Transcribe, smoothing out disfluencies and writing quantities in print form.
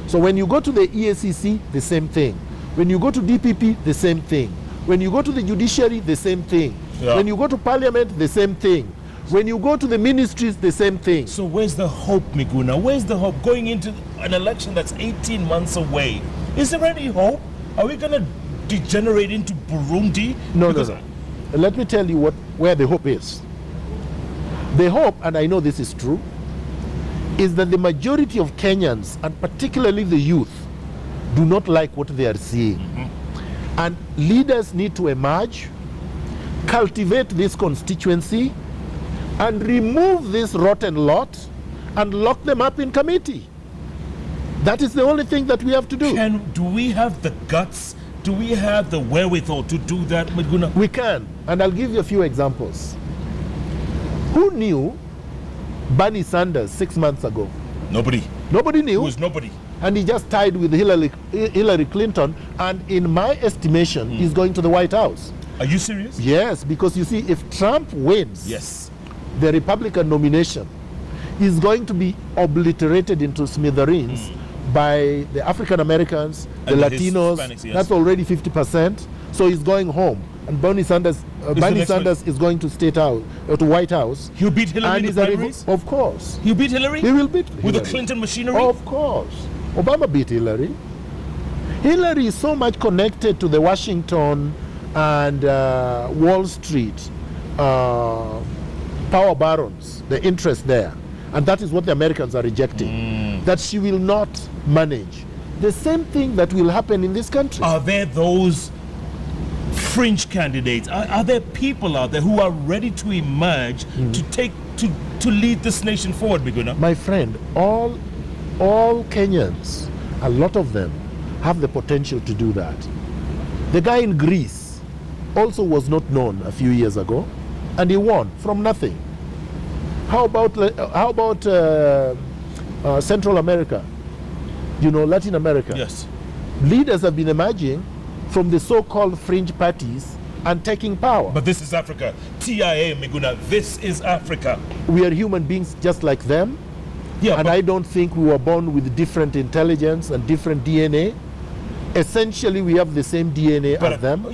So when you go to the EACC, the same thing. When you go to DPP, the same thing. When you go to the judiciary, the same thing. Yeah. When you go to parliament, the same thing. When you go to the ministries, the same thing. So where's the hope, Miguna? Where's the hope going into an election that's 18 months away? Is there any hope? Are we going to degenerate into Burundi? No. Let me tell you where the hope is. The hope, and I know this is true, is that the majority of Kenyans, and particularly the youth, do not like what they are seeing. And leaders need to emerge, cultivate this constituency, and remove this rotten lot and lock them up in committee. That is the only thing that we have to do. Do we have the guts? Do we have the wherewithal to do that, Miguna? We can, and I'll give you a few examples. Who knew Bernie Sanders 6 months ago? Nobody. Nobody knew. Who was nobody? And he just tied with Hillary Clinton, and in my estimation, he's going to the White House. Are you serious? Yes, because you see, if Trump wins Yes. the Republican nomination, is going to be obliterated into smithereens by the African Americans, the And the Latinos. Hispanics, yes. That's already 50%. So he's going home, and Bernie Sanders is going to State House, to White House. He'll beat Hillary And in the he's primaries? of course, He'll beat Hillary? he will beat With the Hillary. Clinton machinery? Of course, Obama beat Hillary. Hillary is so much connected to the Washington and Wall Street power barons, the interest there, and that is what the Americans are rejecting, that she will not manage. The same thing that will happen in this country. Are there those fringe candidates? Are there people out there who are ready to emerge to lead this nation forward, Miguna? My friend, all Kenyans, a lot of them, have the potential to do that. The guy in Greece also was not known a few years ago, and he won from nothing. How about Central America? You know, Latin America. Yes. Leaders have been emerging from the so-called fringe parties and taking power. But this is Africa. TIA, Miguna, this is Africa. We are human beings just like them. Yeah, And but I don't think we were born with different intelligence and different DNA. Essentially, we have the same DNA as them.